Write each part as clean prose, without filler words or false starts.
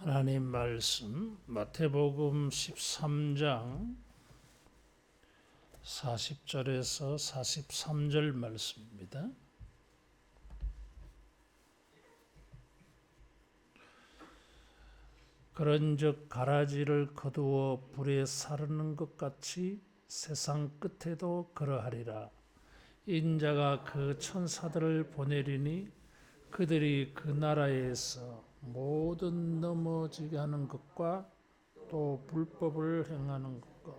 하나님 말씀 마태복음 13장 40절에서 43절 말씀입니다. 그런즉 가라지를 거두어 불에 사르는 것 같이 세상 끝에도 그러하리라. 인자가 그 천사들을 보내리니 그들이 그 나라에서 모든 넘어지게 하는 것과 또 불법을 행하는 것과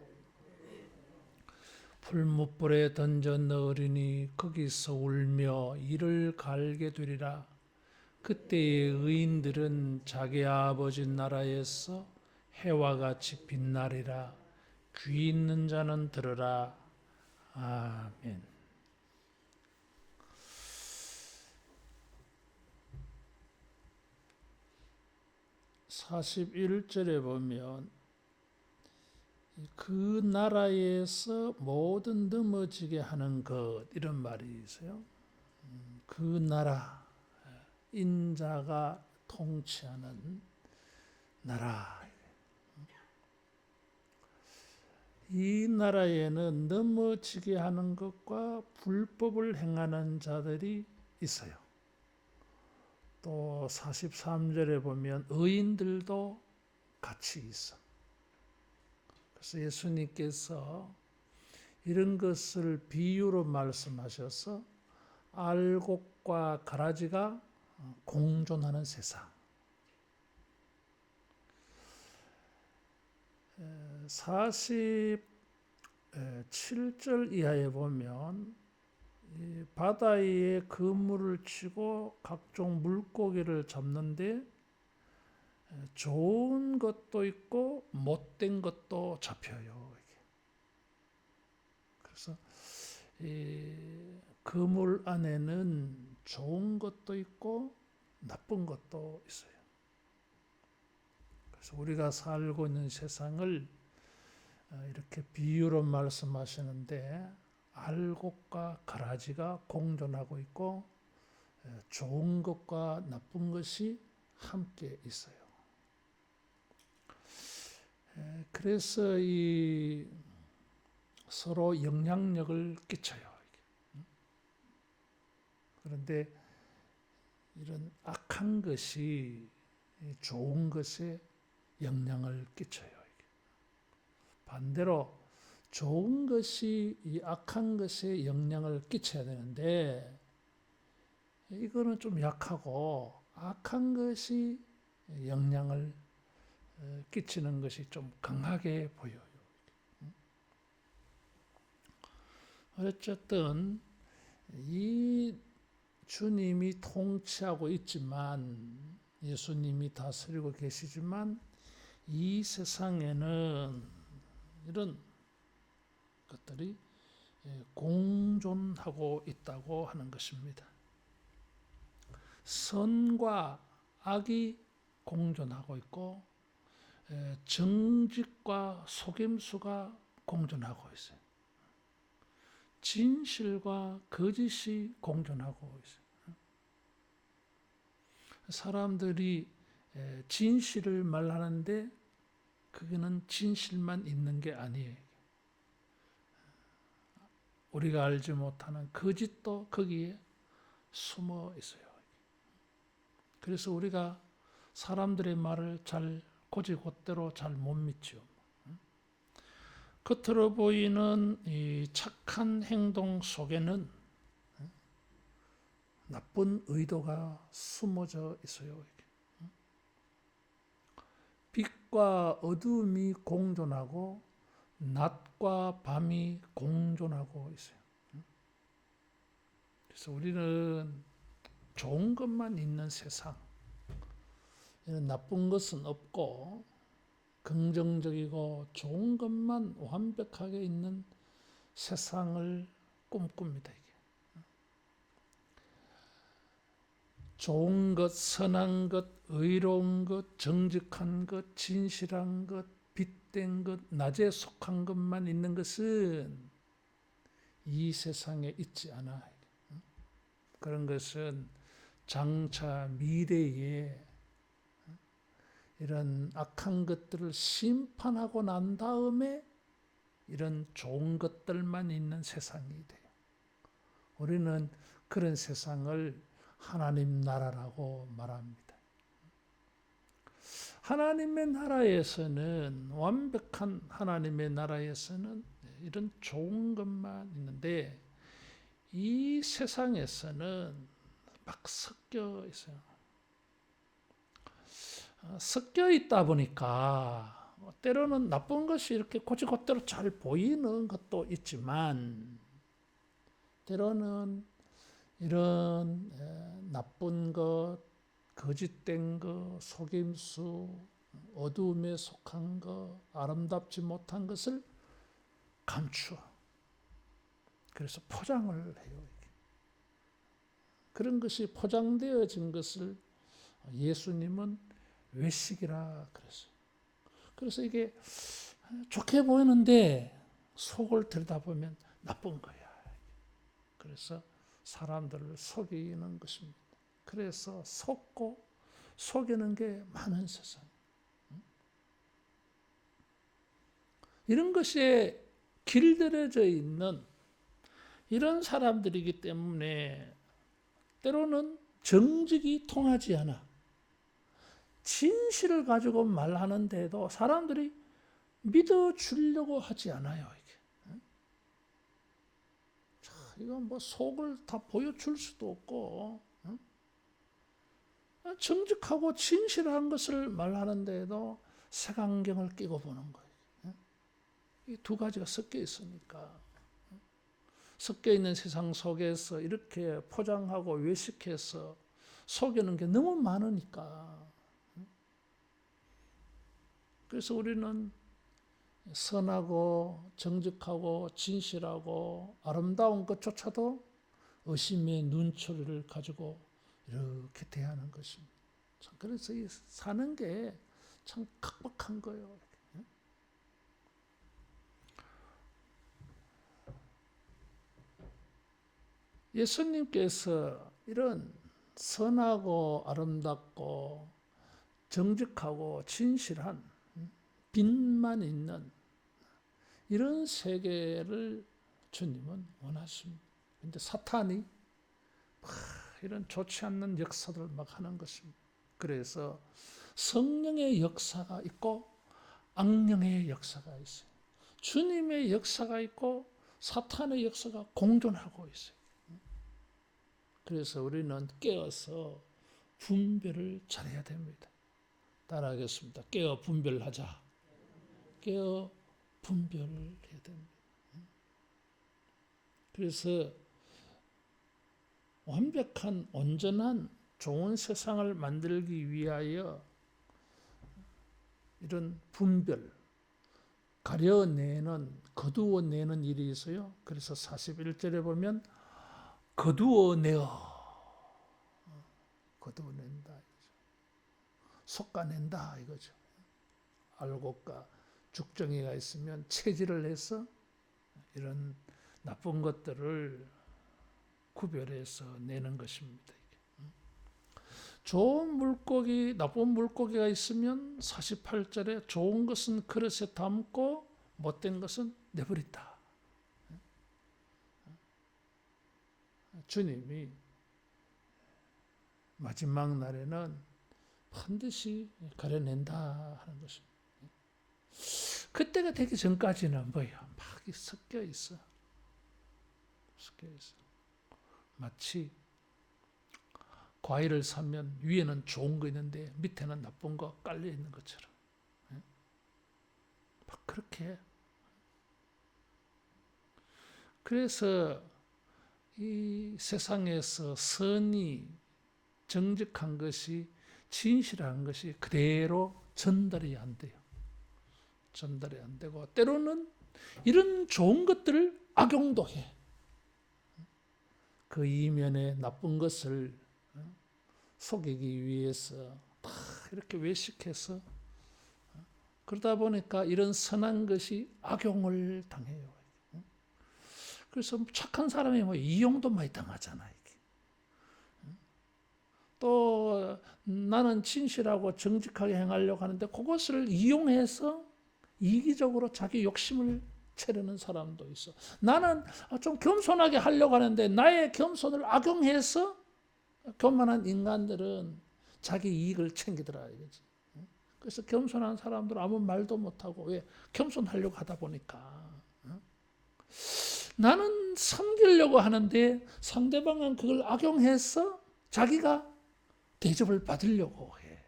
풀무불에 던져 넣으리니 거기서 울며 이를 갈게 되리라. 그때의 의인들은 자기 아버지 나라에서 해와 같이 빛나리라. 귀 있는 자는 들으라. 아멘. 41절에 보면 그 나라에서 모든 넘어지게 하는 것, 이런 말이 있어요. 그 나라, 인자가 통치하는 나라. 이 나라에는 넘어지게 하는 것과 불법을 행하는 자들이 있어요. 또 43절에 보면 의인들도 같이 있어. 그래서 예수님께서 이런 것을 비유로 말씀하셔서 알곡과 가라지가 공존하는 세상. 47절 이하에 보면 바다에 그물을 치고 각종 물고기를 잡는데 좋은 것도 있고 못된 것도 잡혀요. 그래서 그물 안에는 좋은 것도 있고 나쁜 것도 있어요. 그래서 우리가 살고 있는 세상을 이렇게 비유로 말씀하시는데 알곡과 가라지가 공존하고 있고 좋은 것과 나쁜 것이 함께 있어요. 그래서 이 서로 영향력을 끼쳐요. 그런데 이런 악한 것이 좋은 것에 영향을 끼쳐요. 반대로 좋은 것이 이 악한 것에 영향을 끼쳐야 되는데 이거는 좀 약하고 악한 것이 영향을 끼치는 것이 좀 강하게 보여요. 어쨌든 이 주님이 통치하고 있지만, 예수님이 다스리고 계시지만 이 세상에는 이런 것들이 공존하고 있다고 하는 것입니다. 선과 악이 공존하고 있고 정직과 속임수가 공존하고 있어요. 진실과 거짓이 공존하고 있어요. 사람들이 진실을 말하는데 그거는 진실만 있는 게 아니에요. 우리가 알지 못하는 거짓도 거기에 숨어 있어요. 그래서 우리가 사람들의 말을 잘 곧이곧대로 잘 못 믿죠. 겉으로 보이는 이 착한 행동 속에는 나쁜 의도가 숨어져 있어요. 빛과 어둠이 공존하고 낮과 밤이 공존하고 있어요. 그래서 우리는 좋은 것만 있는 세상, 나쁜 것은 없고 긍정적이고 좋은 것만 완벽하게 있는 세상을 꿈꿉니다. 좋은 것, 선한 것, 의로운 것, 정직한 것, 진실한 것, 빛된 것, 낮에 속한 것만 있는 것은 이 세상에 있지 않아요. 그런 것은 장차 미래에 이런 악한 것들을 심판하고 난 다음에 이런 좋은 것들만 있는 세상이 돼요. 우리는 그런 세상을 하나님 나라라고 말합니다. 하나님의 나라에서는, 완벽한 하나님의 나라에서는 이런 좋은 것만 있는데, 이 세상에서는 막 섞여 있어요. 섞여 있다 보니까 때로는 나쁜 것이 이렇게 곧이곧대로 잘 보이는 것도 있지만, 때로는 이런 나쁜 것, 거짓된 것, 속임수, 어두움에 속한 것, 아름답지 못한 것을 감추어. 그래서 포장을 해요. 그런 것이 포장되어진 것을 예수님은 외식이라 그랬어요. 그래서 이게 좋게 보이는데 속을 들여다보면 나쁜 거야. 그래서 사람들을 속이는 것입니다. 그래서 속고 속이는 게 많은 세상. 이런 것에 길들여져 있는 이런 사람들이기 때문에 때로는 정직이 통하지 않아. 진실을 가지고 말하는데도 사람들이 믿어주려고 하지 않아요. 이건 뭐 속을 다 보여줄 수도 없고, 정직하고 진실한 것을 말하는데도 색안경을 끼고 보는 거예요. 이 두 가지가 섞여 있으니까. 섞여 있는 세상 속에서 이렇게 포장하고 외식해서 속이는 게 너무 많으니까. 그래서 우리는 선하고 정직하고 진실하고 아름다운 것조차도 의심의 눈초리를 가지고 이렇게 대하는 것입니다. 그래서 이 사는 게 참 각박한 거예요. 예수님께서 이런 선하고 아름답고 정직하고 진실한 빛만 있는 이런 세계를 주님은 원하십니다. 그런데 사탄이 이런 좋지 않는 역사들을 막 하는 것입니다. 그래서 성령의 역사가 있고 악령의 역사가 있어요. 주님의 역사가 있고 사탄의 역사가 공존하고 있어요. 그래서 우리는 깨어서 분별을 잘해야 됩니다. 따라하겠습니다. 깨어 분별하자. 깨어 분별을 해야 됩니다. 그래서 완벽한 온전한 좋은 세상을 만들기 위하여 이런 분별, 가려내는, 거두어내는 일이 있어요. 그래서 41절에 보면 거두어낸다. 솎아낸다 이거죠. 알곡과 죽정이가 있으면 채질을 해서 이런 나쁜 것들을 구별해서 내는 것입니다. 좋은 물고기, 나쁜 물고기가 있으면 48절에 좋은 것은 그릇에 담고 못된 것은 내버린다. 주님이 마지막 날에는 반드시 가려낸다 하는 것입니다. 그때가 되기 전까지는 뭐예요? 막 섞여 있어. 섞여 있어. 마치 과일을 사면 위에는 좋은 거 있는데 밑에는 나쁜 거 깔려 있는 것처럼. 막 그렇게. 그래서 이 세상에서 선이 정직한 것이 진실한 것이 그대로 전달이 안 돼요. 전달이 안 되고 때로는 이런 좋은 것들을 악용도 해. 그 이면에 나쁜 것을 속이기 위해서 다 이렇게 외식해서 그러다 보니까 이런 선한 것이 악용을 당해요. 그래서 착한 사람이 뭐 이용도 많이 당하잖아요. 또 나는 진실하고 정직하게 행하려고 하는데 그것을 이용해서 이기적으로 자기 욕심을 채르는 사람도 있어. 나는 좀 겸손하게 하려고 하는데 나의 겸손을 악용해서 교만한 인간들은 자기 이익을 챙기더라 이거지. 그래서 겸손한 사람들은 아무 말도 못하고 왜 겸손하려고 하다 보니까 나는 섬기려고 하는데 상대방은 그걸 악용해서 자기가 대접을 받으려고 해.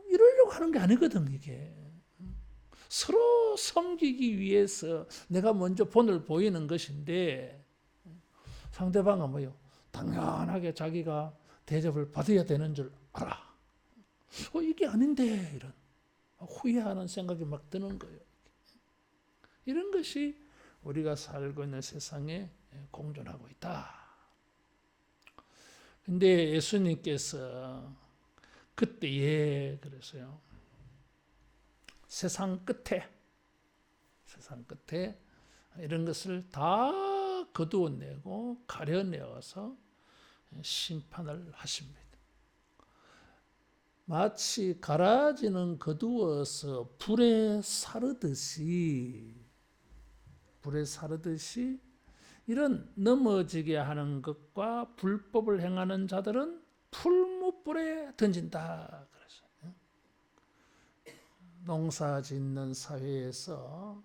이러려고 하는 게 아니거든 이게. 서로 섬기기 위해서 내가 먼저 본을 보이는 것인데 상대방은 뭐요? 당연하게 자기가 대접을 받아야 되는 줄 알아. 이게 아닌데 이런 후회하는 생각이 막 드는 거예요. 이런 것이 우리가 살고 있는 세상에 공존하고 있다. 근데 예수님께서 그때에 그래서요. 세상 끝에 이런 것을 다 거두어내고 가려내어서 심판을 하십니다. 마치 가라지는 거두어서 불에 사르듯이 이런 넘어지게 하는 것과 불법을 행하는 자들은 풀무불에 던진다. 그래서 농사 짓는 사회에서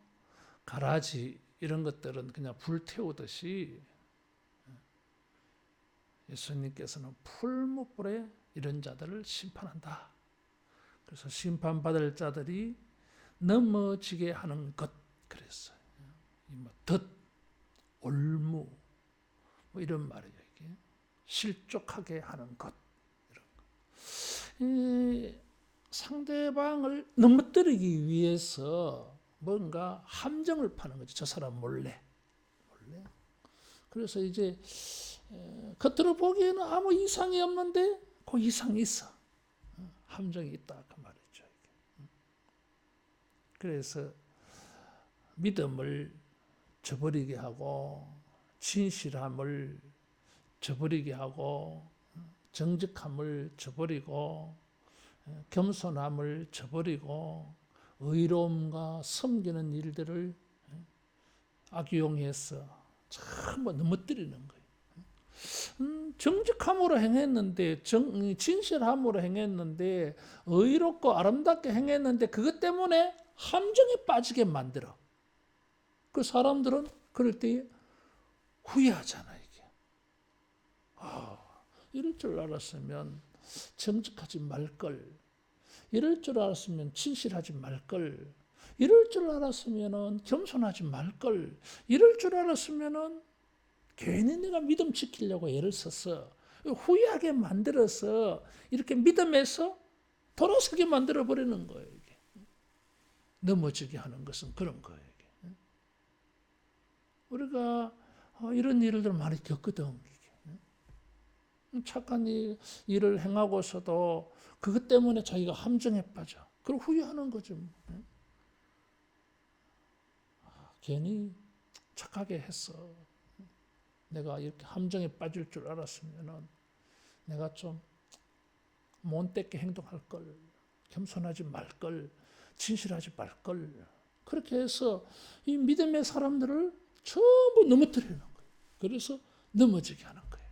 가라지 이런 것들은 그냥 불태우듯이 예수님께서는 풀무불에 이런 자들을 심판한다. 그래서 심판받을 자들이 넘어지게 하는 것 그랬어요. 덫, 올무 뭐 이런 말이에요. 이게 실족하게 하는 것 이런 거. 상대방을 넘어뜨리기 위해서 뭔가 함정을 파는 거죠. 저 사람 몰래. 그래서 이제 겉으로 보기에는 아무 이상이 없는데 그 이상이 있어. 함정이 있다 그 말이죠. 그래서 믿음을 저버리게 하고 진실함을 저버리게 하고 정직함을 저버리고 겸손함을 저버리고 의로움과 섬기는 일들을 악용해서 전부 넘어뜨리는 거예요. 정직함으로 행했는데 진실함으로 행했는데 의롭고 아름답게 행했는데 그것 때문에 함정에 빠지게 만들어. 그 사람들은 그럴 때 후회하잖아 이게. 이럴 줄 알았으면 정직하지 말걸. 이럴 줄 알았으면 진실하지 말걸. 이럴 줄 알았으면 겸손하지 말걸. 이럴 줄 알았으면 괜히 내가 믿음 지키려고 애를 써서 후회하게 만들어서 이렇게 믿음에서 돌아서게 만들어 버리는 거예요. 이게. 넘어지게 하는 것은 그런 거예요. 이게. 우리가 이런 일들 많이 겪거든. 착한 일을 행하고서도 그것 때문에 자기가 함정에 빠져. 그걸 후회하는 거죠. 괜히 착하게 했어. 내가 이렇게 함정에 빠질 줄 알았으면 내가 좀 못되게 행동할 걸, 겸손하지 말 걸, 진실하지 말 걸. 그렇게 해서 이 믿음의 사람들을 전부 넘어뜨리는 거예요. 그래서 넘어지게 하는 거예요.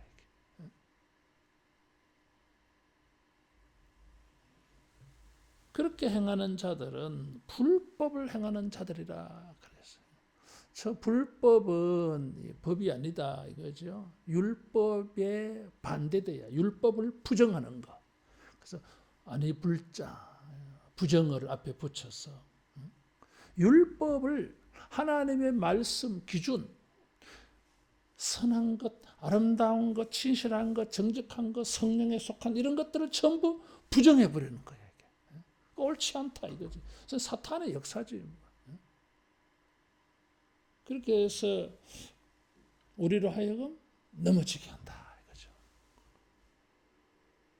그렇게 행하는 자들은 불법을 행하는 자들이라 그랬어요. 저 불법은 법이 아니다 이거죠. 율법에 반대돼야 율법을 부정하는 거. 그래서 아니 불자 부정어를 앞에 붙여서 율법을 하나님의 말씀 기준 선한 것, 아름다운 것, 진실한 것, 정직한 것, 성령에 속한 이런 것들을 전부 부정해 버리는 거예요. 옳지 않다 이거지. 사탄의 역사지. 그렇게 해서 우리로 하여금 넘어지게 한다 이거죠.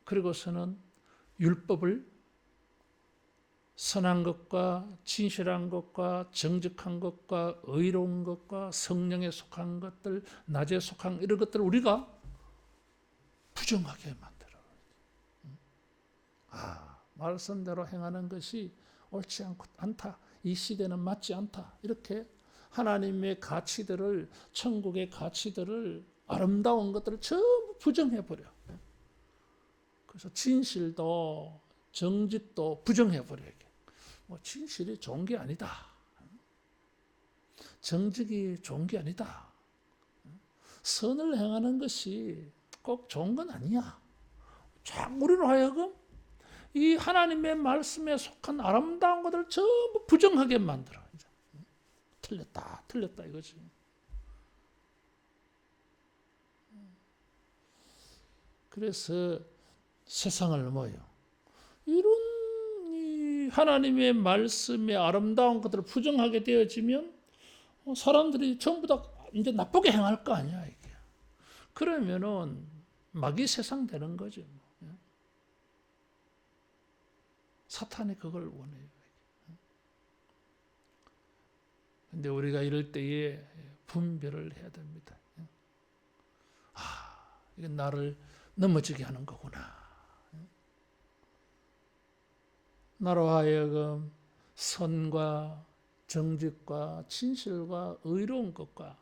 그리고서는 율법을 선한 것과 진실한 것과 정직한 것과 의로운 것과 성령에 속한 것들, 낮에 속한 이런 것들을 우리가 부정하게 만들어. 말씀대로 행하는 것이 옳지 않다. 이 시대는 맞지 않다. 이렇게 하나님의 가치들을, 천국의 가치들을, 아름다운 것들을 전부 부정해버려. 그래서 진실도 정직도 부정해버려. 진실이 좋은 게 아니다. 정직이 좋은 게 아니다. 선을 행하는 것이 꼭 좋은 건 아니야. 자꾸 우리로 하여금 이 하나님의 말씀에 속한 아름다운 것들을 전부 부정하게 만들어. 틀렸다 이거지. 그래서 세상을 이런 이 하나님의 말씀의 아름다운 것들을 부정하게 되어지면 사람들이 전부 다 이제 나쁘게 행할 거 아니야 이게. 그러면은 마귀 세상 되는 거죠. 사탄이 그걸 원해요. 근데 우리가 이럴 때에 분별을 해야 됩니다. 이건 나를 넘어지게 하는 거구나. 나로 하여금 선과 정직과 진실과 의로운 것과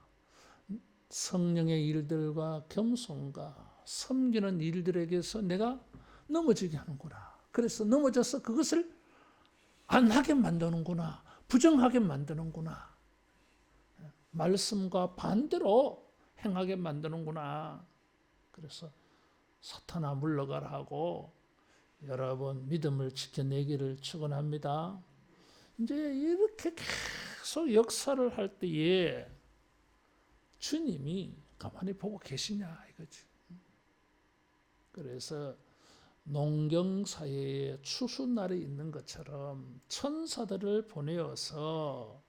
성령의 일들과 겸손과 섬기는 일들에게서 내가 넘어지게 하는구나. 그래서 넘어져서 그것을 안 하게 만드는구나. 부정하게 만드는구나. 말씀과 반대로 행하게 만드는구나. 그래서 사탄아 물러가라 하고 여러분 믿음을 지켜내기를 축원합니다. 이제 이렇게 계속 역사를 할 때에 주님이 가만히 보고 계시냐 이거지. 그래서 농경사회에 추수날이 있는 것처럼 천사들을 보내어서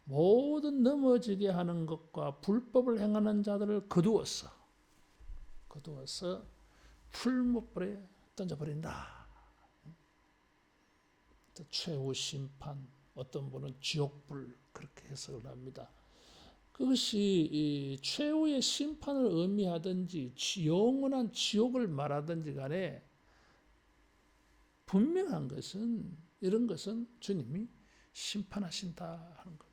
모든 넘어지게 하는 것과 불법을 행하는 자들을 거두어서 풀무불에 던져버린다. 최후 심판, 어떤 분은 지옥불 그렇게 해석을 합니다. 그것이 이 최후의 심판을 의미하든지 영원한 지옥을 말하든지 간에 분명한 것은 이런 것은 주님이 심판하신다 하는 것.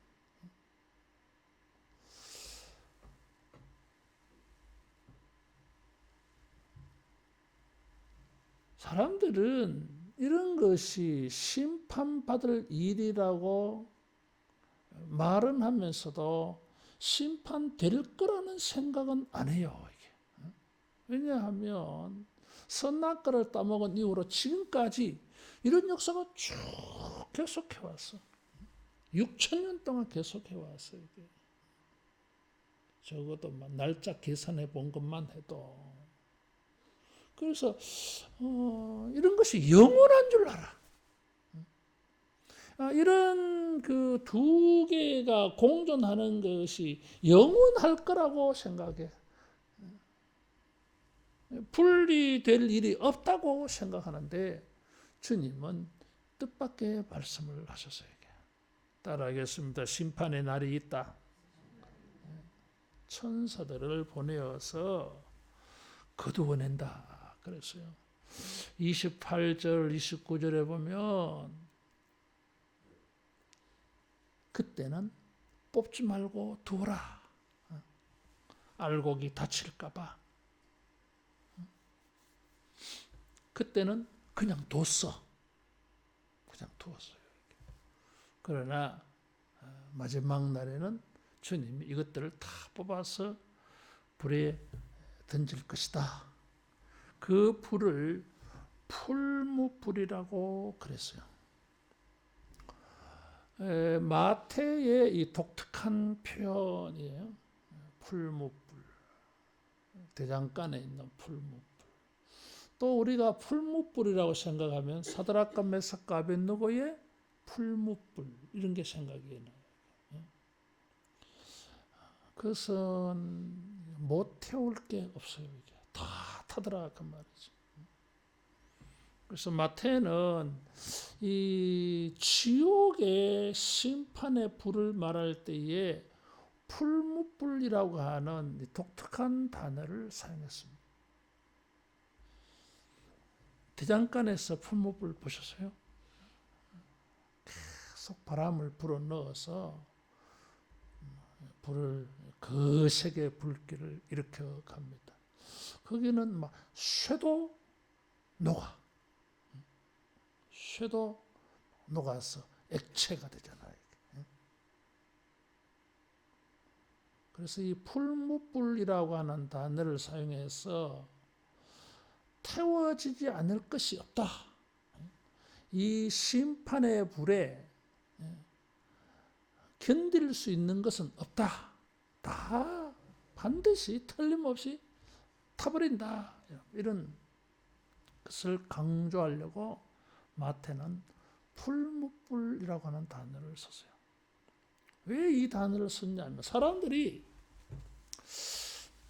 사람들은 이런 것이 심판받을 일이라고 말은 하면서도 심판될 거라는 생각은 안 해요. 이게. 왜냐하면 선악과를 따먹은 이후로 지금까지 이런 역사가 쭉 계속해 왔어. 6,000년 동안 계속해 왔어. 이게. 적어도 날짜 계산해 본 것만 해도. 그래서 이런 것이 영원한 줄 알아. 이런 그 두 개가 공존하는 것이 영원할 거라고 생각해. 분리될 일이 없다고 생각하는데 주님은 뜻밖의 말씀을 하셨어요. 따라하겠습니다. 심판의 날이 있다. 천사들을 보내어서 거두어낸다. 그랬어요. 28절, 29절에 보면 그때는 뽑지 말고 두어라. 알곡이 다칠까 봐. 그때는 그냥 뒀어. 그냥 두었어요. 그러나 마지막 날에는 주님이 이것들을 다 뽑아서 불에 던질 것이다. 그 불을 풀무불이라고 그랬어요. 마태의 이 독특한 표현이에요. 풀무불. 대장간에 있는 풀무불. 또 우리가 풀무불이라고 생각하면 사드락과 메삭과 아벳느고의 풀무불 이런 게 생각이 나요. 그것은 못 태울 게 없어요. 이게 다 타더라 그 말이죠. 그래서 마태는 이 지옥의 심판의 불을 말할 때에 풀무불이라고 하는 독특한 단어를 사용했습니다. 대장간에서 풀무불 보셨어요? 계속 바람을 불어 넣어서 불을 거세게 불길을 일으켜 갑니다. 거기는 막 쇠도 녹아서 액체가 되잖아요. 그래서 이 풀무불이라고 하는 단어를 사용해서 태워지지 않을 것이 없다. 이 심판의 불에 견딜 수 있는 것은 없다. 다 반드시 틀림없이 타버린다. 이런 것을 강조하려고 마태는 풀무불이라고 하는 단어를 썼어요. 왜 이 단어를 썼냐면 사람들이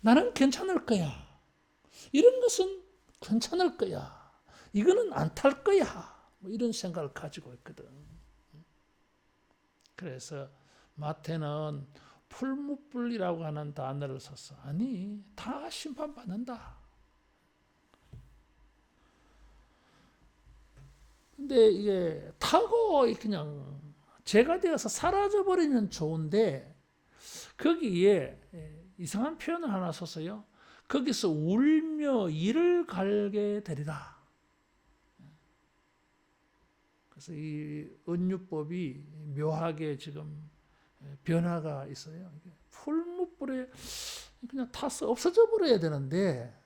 나는 괜찮을 거야. 이런 것은 괜찮을 거야. 이거는 안 탈 거야. 뭐 이런 생각을 가지고 있거든. 그래서 마태는 풀무불이라고 하는 단어를 썼어. 아니, 다 심판받는다. 근데 이게 타고 그냥 죄가 되어서 사라져버리면 좋은데 거기에 이상한 표현을 하나 썼어요. 거기서 울며 이를 갈게 되리라. 그래서 이 은유법이 묘하게 지금 변화가 있어요. 풀무불에 그냥 타서 없어져 버려야 되는데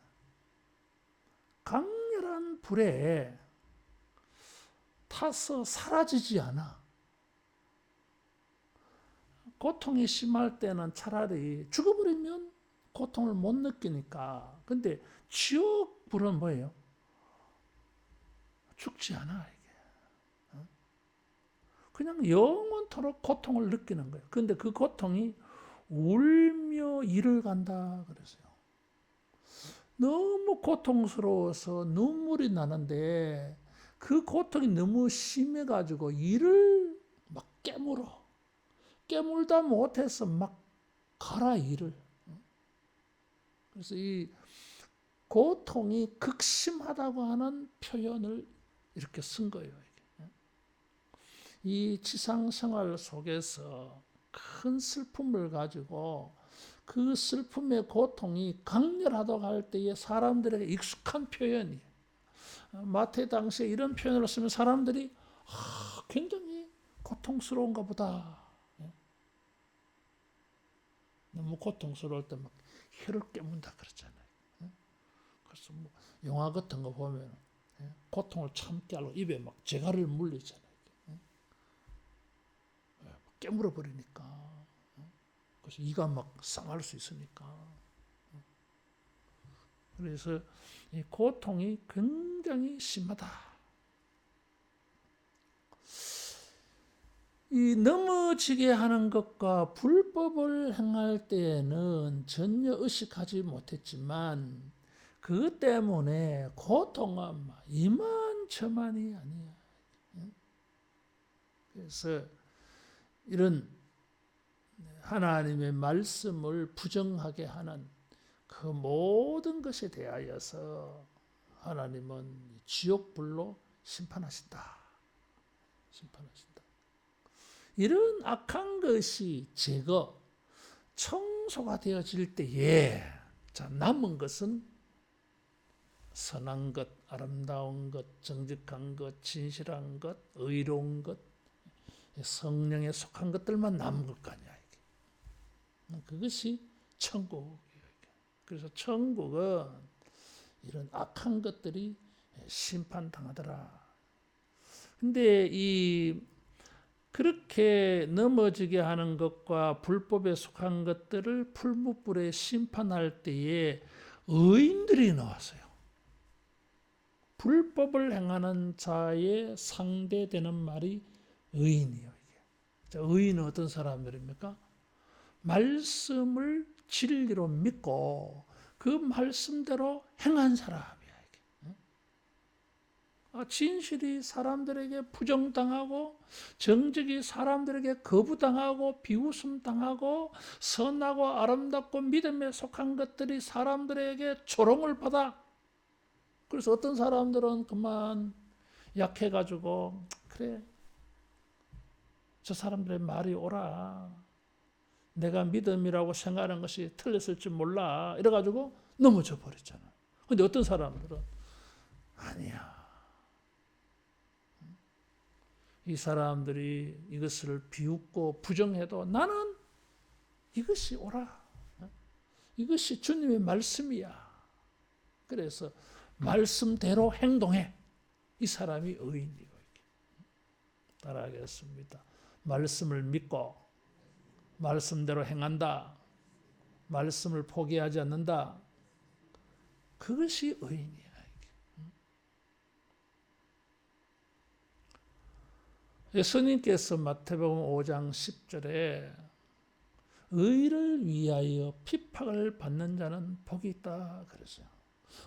강렬한 불에 타서 사라지지 않아. 고통이 심할 때는 차라리 죽어버리면 고통을 못 느끼니까. 근데 지옥 불은 뭐예요? 죽지 않아. 이게. 그냥 영원토록 고통을 느끼는 거예요. 근데 그 고통이 울며 이를 간다 그랬어요. 너무 고통스러워서 눈물이 나는데 그 고통이 너무 심해가지고 이를 막 깨물다 못해서 막 가라 이를. 그래서 이 고통이 극심하다고 하는 표현을 이렇게 쓴 거예요. 이 지상 생활 속에서 큰 슬픔을 가지고 그 슬픔의 고통이 강렬하다고 할 때에 사람들에게 익숙한 표현이에요. 마태 당시에 이런 표현을 쓰면 사람들이 굉장히 고통스러운가 보다. 너무 고통스러울 때 막 혀를 깨문다 그러잖아요. 그래서 뭐 영화 같은 거 보면 고통을 참게 하려고 입에 막 재갈을 물리잖아요. 깨물어 버리니까. 그래서 이가 막 상할 수 있으니까. 그래서 이 고통이 굉장히 심하다. 이 넘어지게 하는 것과 불법을 행할 때에는 전혀 의식하지 못했지만 그것 때문에 고통은 이만저만이 아니야. 그래서 이런 하나님의 말씀을 부정하게 하는 그 모든 것에 대하여서 하나님은 지옥불로 심판하신다. 이런 악한 것이 제거, 청소가 되어질 때에 남은 것은 선한 것, 아름다운 것, 정직한 것, 진실한 것, 의로운 것, 성령에 속한 것들만 남은 것 아니야. 그것이 천국이에요. 그래서 천국은 이런 악한 것들이 심판당하더라. 근데 그렇게 넘어지게 하는 것과 불법에 속한 것들을 풀무불에 심판할 때에 의인들이 나왔어요. 불법을 행하는 자에 상대되는 말이 의인이에요. 의인은 어떤 사람들입니까? 말씀을 진리로 믿고 그 말씀대로 행한 사람이야. 진실이 사람들에게 부정당하고 정직이 사람들에게 거부당하고 비웃음당하고 선하고 아름답고 믿음에 속한 것들이 사람들에게 조롱을 받아. 그래서 어떤 사람들은 그만 약해가지고 그래 저 사람들의 말이 옳아. 내가 믿음이라고 생각하는 것이 틀렸을지 몰라. 이래가지고 넘어져 버렸잖아. 근데 어떤 사람들은 아니야. 이 사람들이 이것을 비웃고 부정해도 나는 이것이 옳아. 이것이 주님의 말씀이야. 그래서 말씀대로 행동해. 이 사람이 의인이고. 따라하겠습니다. 말씀을 믿고 말씀대로 행한다. 말씀을 포기하지 않는다. 그것이 의인이야. 예수님께서 마태복음 5장 10절에 의를 위하여 핍박을 받는 자는 복이 있다 그랬어요.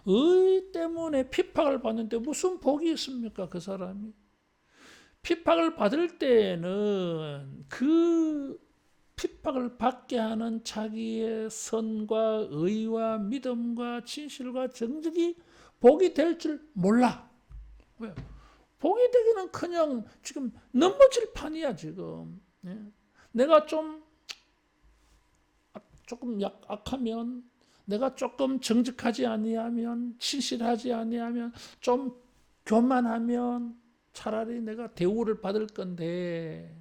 의 때문에 핍박을 받는데 무슨 복이 있습니까? 그 사람이. 핍박을 받을 때에는 그 핍박을 받게 하는 자기의 선과 의와 믿음과 진실과 정직이 복이 될 줄 몰라. 왜? 복이 되기는커녕 지금 넘어질 판이야 지금. 내가 조금 악하면, 내가 조금 정직하지 아니하면, 진실하지 아니하면, 좀 교만하면 차라리 내가 대우를 받을 건데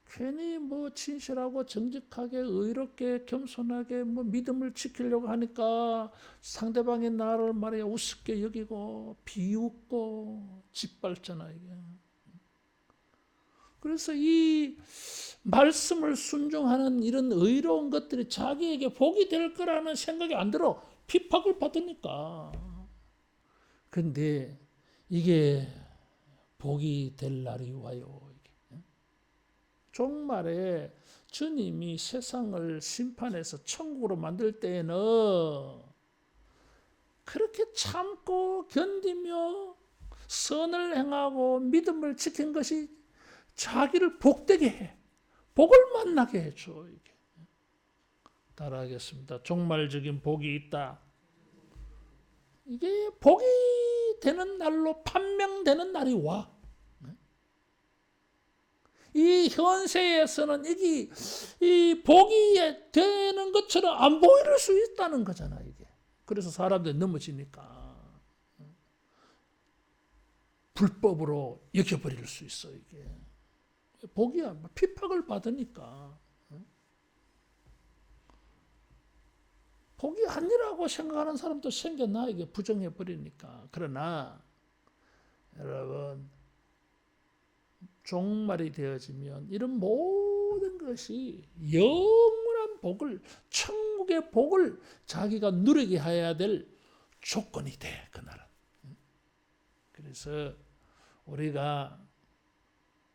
괜히 뭐 진실하고 정직하게 의롭게 겸손하게 뭐 믿음을 지키려고 하니까 상대방이 나를 말이야 우습게 여기고 비웃고 짓밟잖아 이게. 그래서 이 말씀을 순종하는 이런 의로운 것들이 자기에게 복이 될 거라는 생각이 안 들어. 핍박을 받으니까. 근데 이게 복이 될 날이 와요. 종말에 주님이 세상을 심판해서 천국으로 만들 때에는 그렇게 참고 견디며 선을 행하고 믿음을 지킨 것이 자기를 복되게 해. 복을 만나게 해줘. 이게. 따라하겠습니다. 종말적인 복이 있다. 이게 복이 되는 날로 판명되는 날이 와. 이 현세에서는 이 복이 되는 것처럼 안 보일 수 있다는 거잖아, 이게. 그래서 사람들이 넘어지니까. 불법으로 여겨버릴 수 있어, 이게. 복이야. 핍박을 받으니까. 복이 아니라고 생각하는 사람도 생겨나, 이게 부정해버리니까. 그러나, 여러분, 종말이 되어지면 이런 모든 것이 영원한 복을, 천국의 복을 자기가 누리게 해야 될 조건이 돼, 그날은. 그래서 우리가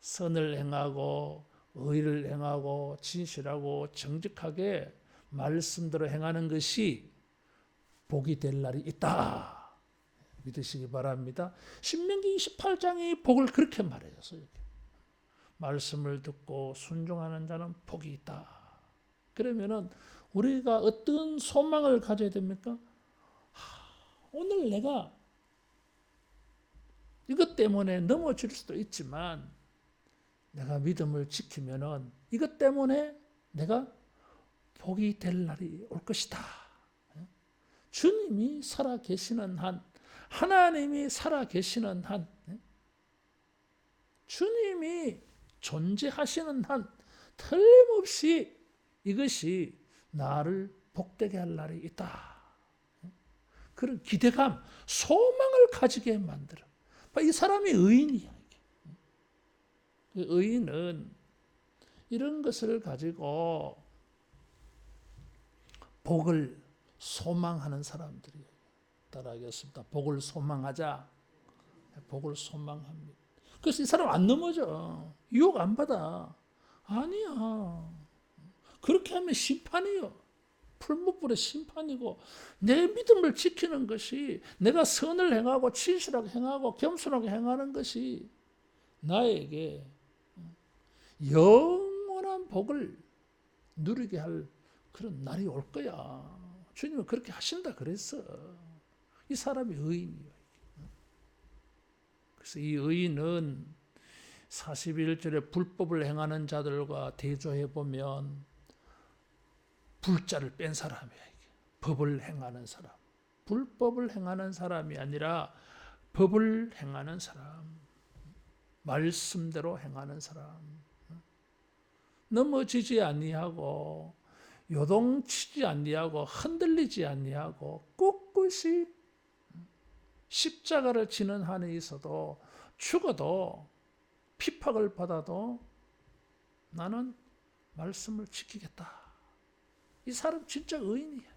선을 행하고 의를 행하고 진실하고 정직하게 말씀대로 행하는 것이 복이 될 날이 있다. 믿으시기 바랍니다. 신명기 28장이 복을 그렇게 말해줬어요. 말씀을 듣고 순종하는 자는 복이 있다. 그러면은 우리가 어떤 소망을 가져야 됩니까? 오늘 내가 이것 때문에 넘어질 수도 있지만 내가 믿음을 지키면은 이것 때문에 내가 복이 될 날이 올 것이다. 주님이 살아 계시는 한, 하나님이 살아 계시는 한, 주님이 존재하시는 한 틀림없이 이것이 나를 복되게 할 날이 있다. 그런 기대감, 소망을 가지게 만들어. 이 사람이 의인이야. 의인은 이런 것을 가지고 복을 소망하는 사람들이에요. 따라하겠습니다. 복을 소망하자. 복을 소망합니다. 그래서 이 사람 안 넘어져. 유혹 안 받아. 아니야. 그렇게 하면 심판이요. 풀무불의 심판이고, 내 믿음을 지키는 것이, 내가 선을 행하고 진실하게 행하고 겸손하게 행하는 것이 나에게 영원한 복을 누리게 할 그런 날이 올 거야. 주님은 그렇게 하신다 그랬어. 이 사람이 의인이에요. 그래서 이 의인은 41절에 불법을 행하는 자들과 대조해 보면 불자를 뺀 사람이야. 이게. 법을 행하는 사람. 불법을 행하는 사람이 아니라 법을 행하는 사람. 말씀대로 행하는 사람. 넘어지지 아니하고 요동치지 아니하고 흔들리지 아니하고 꿋꿋이 십자가를 지는 한에 있어도 죽어도 핍박을 받아도 나는 말씀을 지키겠다. 이 사람 진짜 의인이야.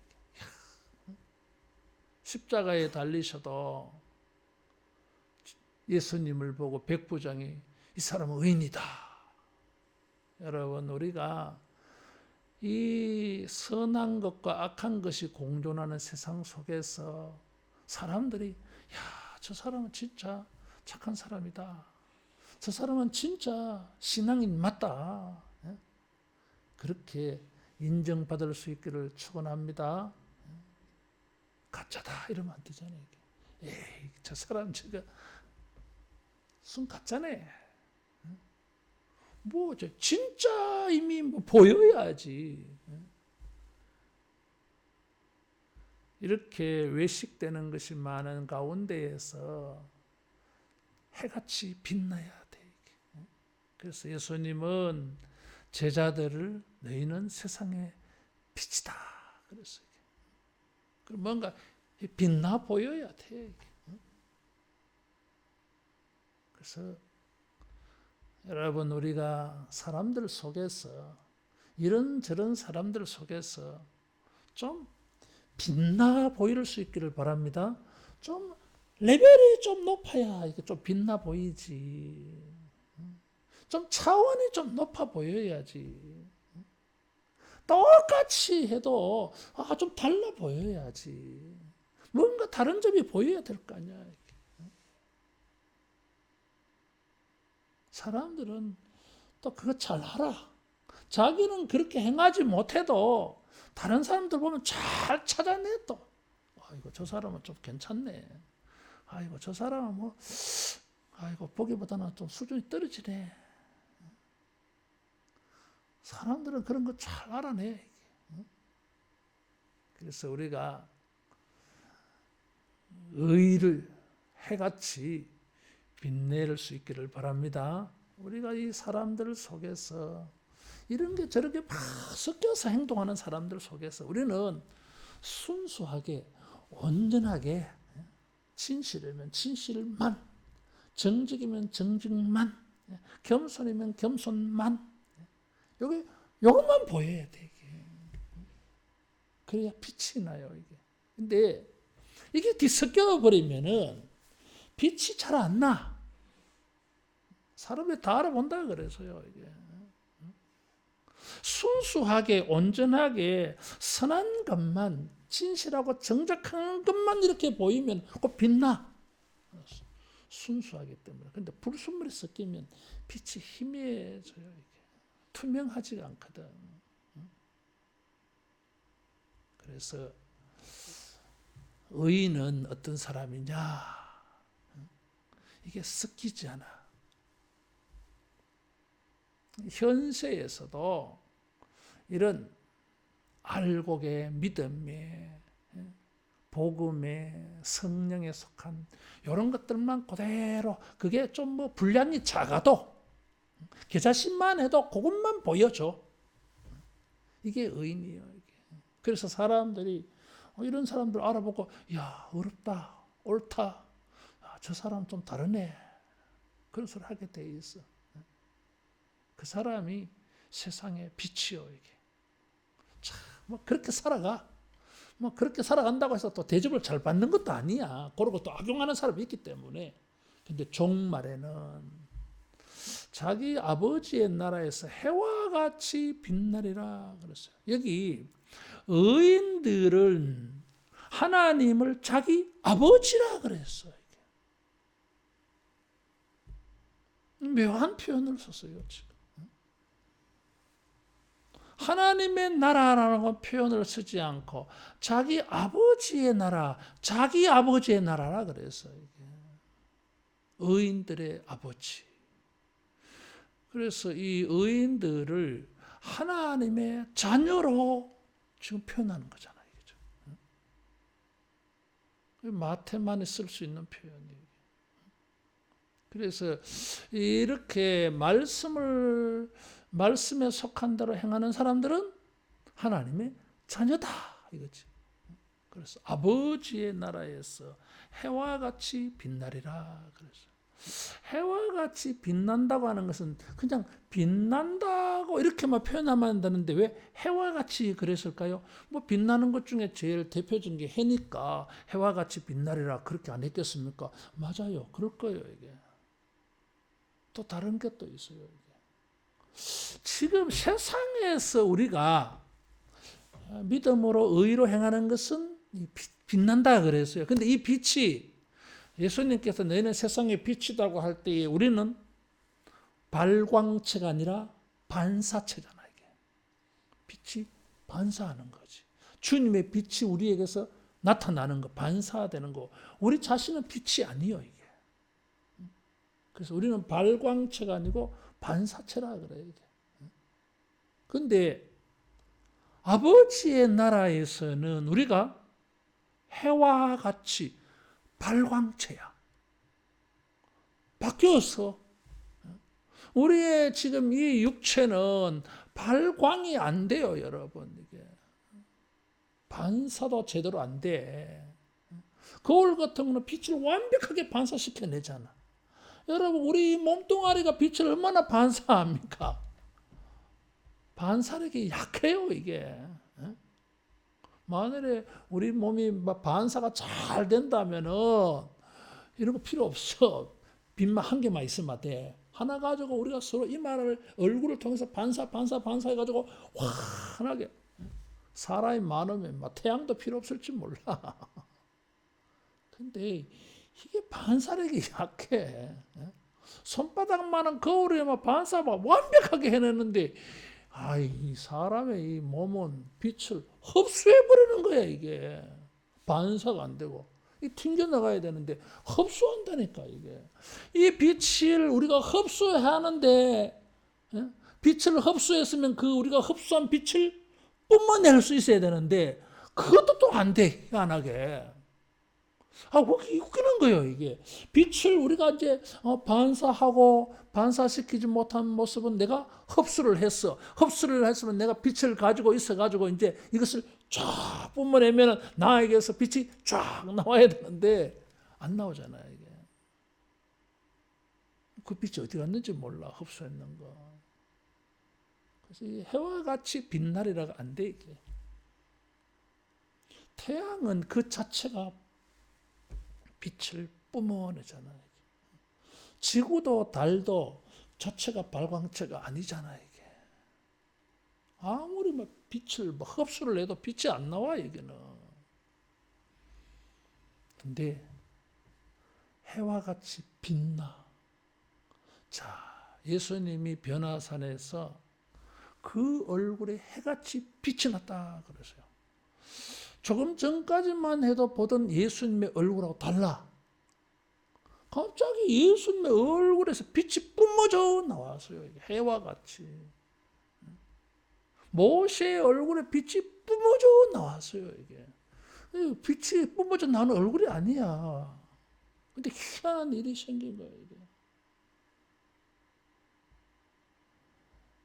십자가에 달리셔도 예수님을 보고 백부장이 이 사람은 의인이다. 여러분, 우리가 이 선한 것과 악한 것이 공존하는 세상 속에서 사람들이 저 사람은 진짜 착한 사람이다. 저 사람은 진짜 신앙인 맞다. 그렇게 인정받을 수 있기를 축원합니다. 가짜다 이러면 안 되잖아요. 에이, 저 사람 제가 순 가짜네. 뭐 진짜 이미 뭐 보여야지. 이렇게 외식되는 것이 많은 가운데에서 해같이 빛나야 돼. 그래서 예수님은 제자들을 너희는 세상의 빛이다. 그랬어요. 뭔가 빛나 보여야 돼. 그래서 여러분, 우리가 사람들 속에서 이런저런 사람들 속에서 좀 빛나 보일 수 있기를 바랍니다. 좀 레벨이 좀 높아야 이게 좀 빛나 보이지. 좀 차원이 좀 높아 보여야지. 똑같이 해도 좀 달라 보여야지. 뭔가 다른 점이 보여야 될 거 아니야. 사람들은 또 그거 잘 알아. 자기는 그렇게 행하지 못해도 다른 사람들 보면 잘 찾아내 또. 아이고, 저 사람은 좀 괜찮네. 아이고, 저 사람은 뭐, 아이고, 보기보다는 좀 수준이 떨어지네. 사람들은 그런 거 잘 알아내. 그래서 우리가 의를 해같이 빛낼 수 있기를 바랍니다. 우리가 이 사람들 속에서 이런 게 저렇게 막 섞여서 행동하는 사람들 속에서 우리는 순수하게 온전하게 진실이면 진실만, 정직이면 정직만, 겸손이면 겸손만, 요것만 보여야 돼. 그래야 빛이 나요. 이게. 근데 이게 뒤섞여 버리면은 빛이 잘 안 나. 사람들이 다 알아본다 그래서요. 이게. 순수하게 온전하게 선한 것만, 진실하고 정직한 것만 이렇게 보이면 꼭 빛나. 순수하기 때문에. 근데 불순물이 섞이면 빛이 희미해져요. 이게. 투명하지가 않거든. 그래서 의인은 어떤 사람이냐? 이게 섞이지 않아. 현세에서도 이런 알곡의 믿음에 복음에 성령에 속한 이런 것들만 그대로 그게 좀 뭐 분량이 작아도 계좌심만 해도 그것만 보여줘. 이게 의인이에요. 이게. 그래서 사람들이 이런 사람들 알아보고 야 어렵다 옳다 저 사람 좀 다르네 그런 소리 하게 돼 있어. 그 사람이 세상의 빛이요. 이게 참 뭐 그렇게 살아가. 뭐 그렇게 살아간다고 해서 또 대접을 잘 받는 것도 아니야. 그러고 또 악용하는 사람이 있기 때문에. 근데 종말에는 자기 아버지의 나라에서 해와 같이 빛나리라 그랬어요. 여기 의인들은 하나님을 자기 아버지라 그랬어요. 묘한 표현을 썼어요. 지금. 하나님의 나라라는 표현을 쓰지 않고 자기 아버지의 나라, 자기 아버지의 나라라 그래서 이게 의인들의 아버지. 그래서 이 의인들을 하나님의 자녀로 지금 표현하는 거잖아요. 마태만에 쓸 수 있는 표현이에요. 그래서 이렇게 말씀에 속한 대로 행하는 사람들은 하나님의 자녀다 이거지. 그래서 아버지의 나라에서 해와 같이 빛나리라. 그래서 해와 같이 빛난다고 하는 것은 그냥 빛난다고 이렇게만 표현하면 안 되는데 왜 해와 같이 그랬을까요? 뭐 빛나는 것 중에 제일 대표적인 게 해니까 해와 같이 빛나리라 그렇게 안 했겠습니까? 맞아요. 그럴 거예요, 이게. 또 다른 게 또 있어요, 이게. 지금 세상에서 우리가 믿음으로 의로 행하는 것은 빛난다 그랬어요. 근데 이 빛이 예수님께서 너희는 세상의 빛이라고 할 때에 우리는 발광체가 아니라 반사체잖아, 이게. 빛이 반사하는 거지. 주님의 빛이 우리에게서 나타나는 거, 반사되는 거. 우리 자신은 빛이 아니에요, 이게. 그래서 우리는 발광체가 아니고 반사체라 그래요, 이게. 근데 아버지의 나라에서는 우리가 해와 같이 발광체야. 바뀌어서 우리의 지금 이 육체는 발광이 안 돼요, 여러분. 이게 반사도 제대로 안 돼. 거울 같은 거는 빛을 완벽하게 반사시켜내잖아. 여러분, 우리 몸뚱아리가 빛을 얼마나 반사합니까? 반사력이 약해요, 이게. 만일에 우리 몸이 반사가 잘 된다면은 이런 거 필요 없어. 빛만 한 개만 있으면 돼. 하나 가지고 우리가 서로 이마를 얼굴을 통해서 반사 해가지고 환하게 사람이 많으면 막 태양도 필요 없을지 몰라. 근데 이게 반사력이 약해. 손바닥만한 거울에 막 반사 막 완벽하게 해내는데 이 사람의 이 몸은 빛을 흡수해버리는 거야, 이게. 반사가 안 되고. 이 튕겨나가야 되는데, 흡수한다니까, 이게. 이 빛을 우리가 흡수해야 하는데, 빛을 흡수했으면 그 우리가 흡수한 빛을 뿜어낼 수 있어야 되는데, 그것도 또 안 돼, 희한하게. 웃기는 거예요, 이게. 빛을 우리가 이제 반사하고 반사시키지 못한 모습은 내가 흡수를 했어. 흡수를 했으면 내가 빛을 가지고 있어가지고 이제 이것을 쫙 뿜어내면 나에게서 빛이 쫙 나와야 되는데 안 나오잖아요, 이게. 그 빛이 어디 갔는지 몰라, 흡수했는 거. 그래서 이 해와 같이 빛나리라가 안 돼, 이게. 태양은 그 자체가 빛을 뿜어내잖아요. 지구도 달도 자체가 발광체가 아니잖아요, 이게. 아무리 빛을 흡수를 해도 빛이 안 나와, 이게는. 근데 해와 같이 빛나. 자, 예수님이 변화산에서 그 얼굴에 해같이 빛이 났다 그러세요. 조금 전까지만 해도 보던 예수님의 얼굴하고 달라. 갑자기 예수님의 얼굴에서 빛이 뿜어져 나왔어요. 해와 같이. 모세의 얼굴에 빛이 뿜어져 나왔어요. 이게. 빛이 뿜어져 나오는 얼굴이 아니야. 근데 희한한 일이 생긴 거예요. 이게.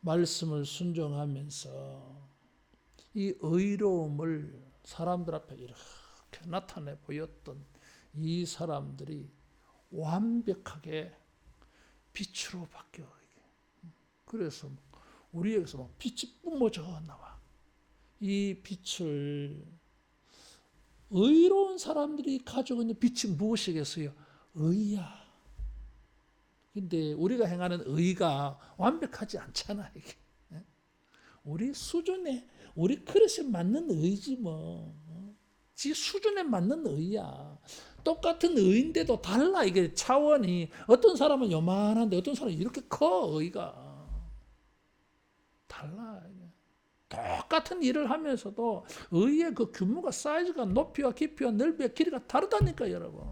말씀을 순종하면서 이 의로움을 사람들 앞에 이렇게 나타내 보였던 이 사람들이 완벽하게 빛으로 바뀌어. 그래서 우리에게서 막 빛이 뿜어져 나와. 이 빛을 의로운 사람들이 가지고 있는 빛이 무엇이겠어요? 의야. 근데 우리가 행하는 의가 완벽하지 않잖아, 이게. 우리 수준에, 우리 그릇에 맞는 의지 뭐. 지 수준에 맞는 의야. 똑같은 의인데도 달라, 이게 차원이. 어떤 사람은 요만한데 어떤 사람은 이렇게 커, 의가. 달라. 똑같은 일을 하면서도 의의 그 규모가 사이즈가 높이와 깊이와 넓이와 길이가 다르다니까 여러분.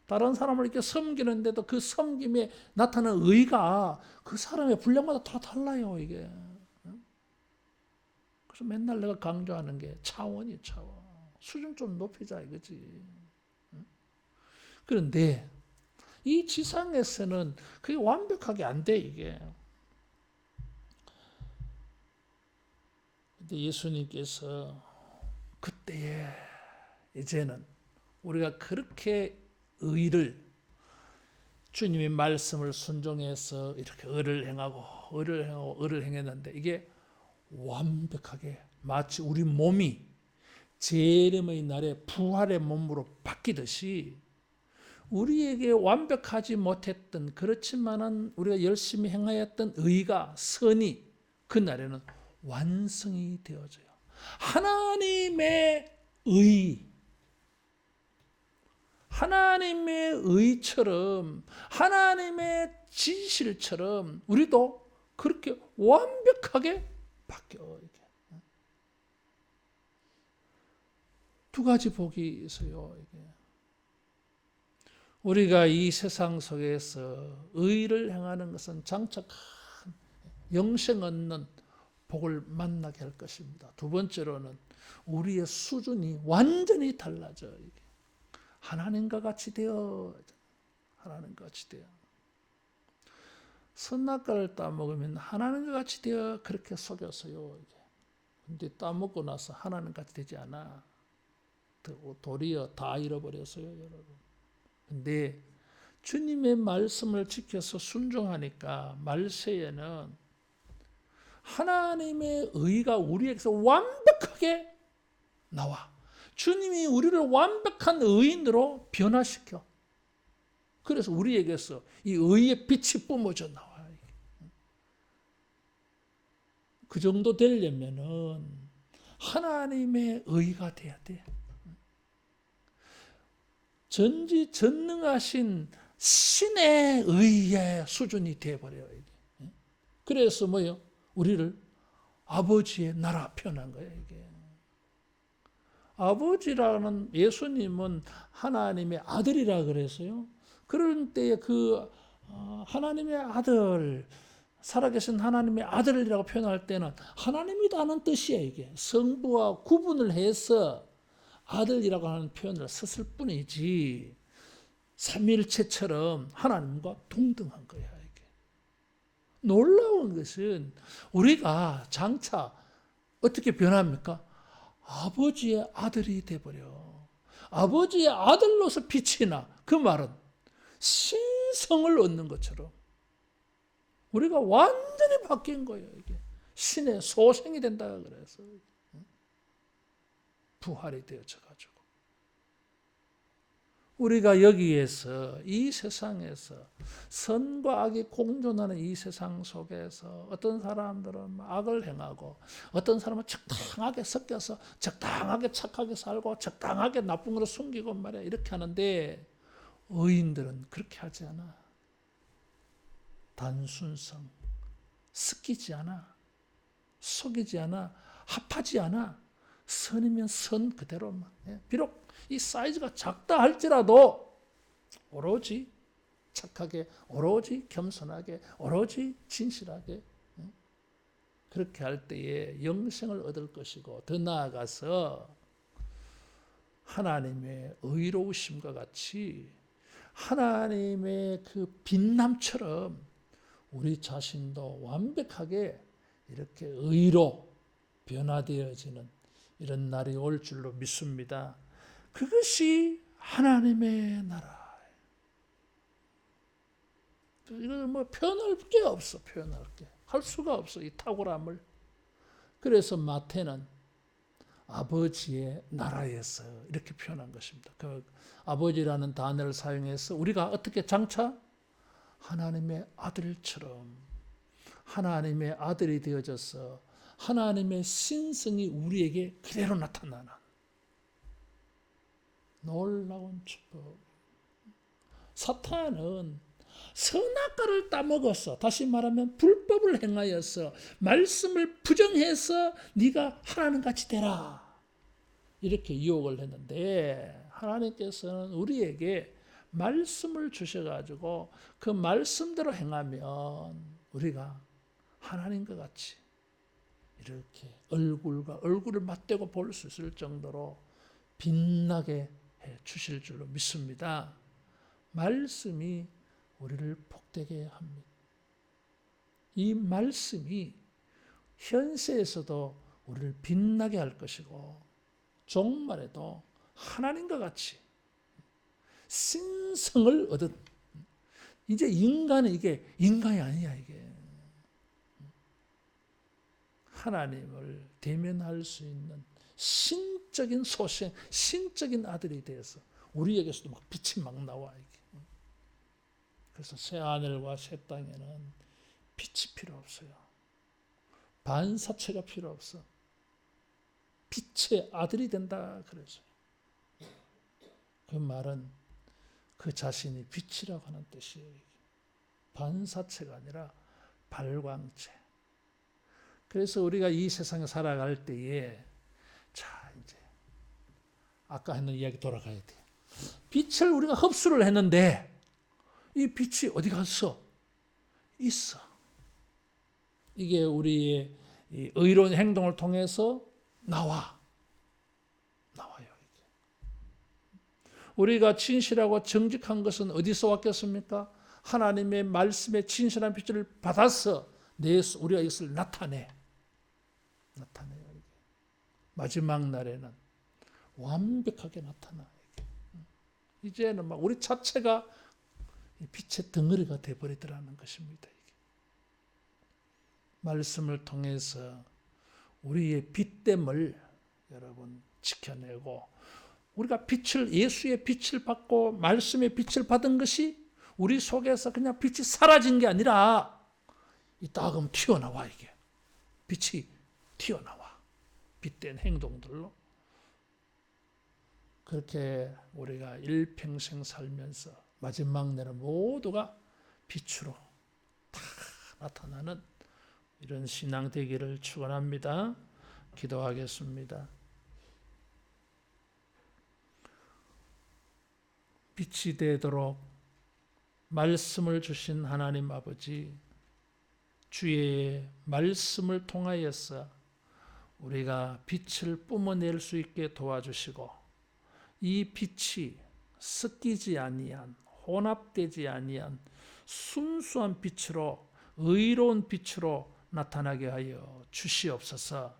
다른 사람을 이렇게 섬기는데도 그 섬김에 나타나는 의가 그 사람의 분량마다 다 달라요 이게. 그래서 맨날 내가 강조하는 게 차원이 차원. 수준 좀 높이자 이거지. 그런데 이 지상에서는 그게 완벽하게 안 돼 이게. 근데 예수님께서 그때에 이제는 우리가 그렇게 의를 주님의 말씀을 순종해서 이렇게 의를 행했는데 이게 완벽하게 마치 우리 몸이 재림의 날에 부활의 몸으로 바뀌듯이 우리에게 완벽하지 못했던 그렇지만은 우리가 열심히 행하였던 의가 선이 그날에는 완성이 되어져요. 하나님의 의처럼 하나님의 진실처럼 우리도 그렇게 완벽하게 바뀌어요. 두 가지 복이 있어요. 우리가 이 세상 속에서 의를 행하는 것은 장차 큰 영생 얻는 복을 만나게 할 것입니다. 두 번째로는 우리의 수준이 완전히 달라져. 하나님과 같이 되어. 선악과를 따먹으면 하나님과 같이 되어 그렇게 속였어요. 근데 따먹고 나서 하나님 같이 되지 않아. 도리어 다 잃어버렸어요, 여러분. 근데 주님의 말씀을 지켜서 순종하니까 말세에는 하나님의 의가 우리에게서 완벽하게 나와. 주님이 우리를 완벽한 의인으로 변화시켜. 그래서 우리에게서 이 의의 빛이 뿜어져 나와요. 그 정도 되려면은 하나님의 의가 돼야 돼. 전지전능하신 신의 의의 수준이 되어버려요. 그래서 뭐요? 우리를 아버지의 나라 표현한 거예요. 이게. 아버지라는 예수님은 하나님의 아들이라 그랬어요. 그럴 때에 그 하나님의 아들, 살아계신 하나님의 아들이라고 표현할 때는 하나님이라는 뜻이에요. 이게 성부와 구분을 해서 아들이라고 하는 표현을 썼을 뿐이지 삼위일체처럼 하나님과 동등한 거야. 이게. 놀라운 것은 우리가 장차 어떻게 변합니까? 아버지의 아들이 돼버려. 아버지의 아들로서 빛이 나. 그 말은 신성을 얻는 것처럼 우리가 완전히 바뀐 거예요. 이게 신의 소생이 된다 그래서 부활이 되어져 가지고 우리가 여기에서 이 세상에서 선과 악이 공존하는 이 세상 속에서 어떤 사람들은 악을 행하고 어떤 사람은 적당하게 섞여서 적당하게 착하게 살고 적당하게 나쁜 걸 숨기고 말이야 이렇게 하는데 의인들은 그렇게 하지 않아. 단순성, 섞이지 않아, 속이지 않아, 합하지 않아. 선이면 선 그대로만. 비록 이 사이즈가 작다 할지라도 오로지 착하게, 오로지 겸손하게, 오로지 진실하게 그렇게 할 때에 영생을 얻을 것이고 더 나아가서 하나님의 의로우심과 같이 하나님의 그 빛남처럼 우리 자신도 완벽하게 이렇게 의로 변화되어지는 이런 날이 올 줄로 믿습니다. 그것이 하나님의 나라. 이걸 뭐 표현할 게 없어. 표현할 게. 할 수가 없어. 이 탁월함을. 그래서 마태는 아버지의 나라에서 이렇게 표현한 것입니다. 그 아버지라는 단어를 사용해서 우리가 어떻게 장차 하나님의 아들처럼 하나님의 아들이 되어져서 하나님의 신성이 우리에게 그대로 나타나는 놀라운 축복. 사탄은 선악과를 따먹어서, 다시 말하면 불법을 행하여서 말씀을 부정해서 네가 하나님 같이 되라, 이렇게 유혹을 했는데, 하나님께서는 우리에게 말씀을 주셔가지고 그 말씀대로 행하면 우리가 하나님과 같이 이렇게 얼굴과 얼굴을 맞대고 볼 수 있을 정도로 빛나게 해 주실 줄로 믿습니다. 말씀이 우리를 복되게 합니다. 이 말씀이 현세에서도 우리를 빛나게 할 것이고, 종말에도 하나님과 같이 신성을 얻은, 이제 인간은 이게 인간이 아니야. 이게 하나님을 대면할 수 있는 신적인 소생, 신적인 아들이 되어서 우리에게서도 막 빛이 막 나와. 이게. 그래서 새 하늘과 새 땅에는 빛이 필요 없어요. 반사체가 필요 없어. 빛의 아들이 된다 그래서. 그 말은 그 자신이 빛이라고 하는 뜻이에요. 반사체가 아니라 발광체. 그래서 우리가 이 세상에 살아갈 때에, 자, 이제 아까 했는 이야기 돌아가야 돼. 빛을 우리가 흡수를 했는데 이 빛이 어디 갔어? 있어. 이게 우리의 의로운 행동을 통해서 나와요. 이게. 우리가 진실하고 정직한 것은 어디서 왔겠습니까? 하나님의 말씀에 진실한 빛을 받아서 우리가 이것을 나타내요. 이게. 마지막 날에는 완벽하게 나타나요. 이제는 막 우리 자체가 빛의 덩어리가 되어버리더라는 것입니다. 이게. 말씀을 통해서 우리의 빛됨을 여러분 지켜내고, 우리가 예수의 빛을 받고 말씀의 빛을 받은 것이 우리 속에서 그냥 빛이 사라진 게 아니라 이따금 튀어나와. 이게 빛이 튀어나와. 빛된 행동들로. 그렇게 우리가 일평생 살면서 마지막 날은 모두가 빛으로 다 나타나는 이런 신앙 되기를 축원합니다. 기도하겠습니다. 빛이 되도록 말씀을 주신 하나님 아버지, 주의 말씀을 통하여서 우리가 빛을 뿜어낼 수 있게 도와주시고, 이 빛이 섞이지 아니한, 혼합되지 아니한 순수한 빛으로, 의로운 빛으로 나타나게 하여 주시옵소서.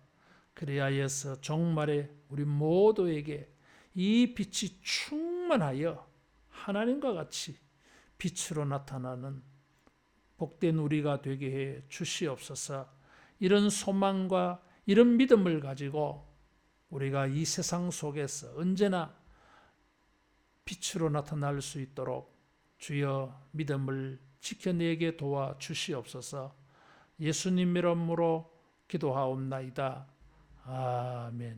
그리하여서 종말에 우리 모두에게 이 빛이 충만하여 하나님과 같이 빛으로 나타나는 복된 우리가 되게 해 주시옵소서. 이런 소망과 이런 믿음을 가지고 우리가 이 세상 속에서 언제나 빛으로 나타날 수 있도록 주여 믿음을 지켜내게 도와 주시옵소서. 예수님 이름으로 기도하옵나이다. 아멘.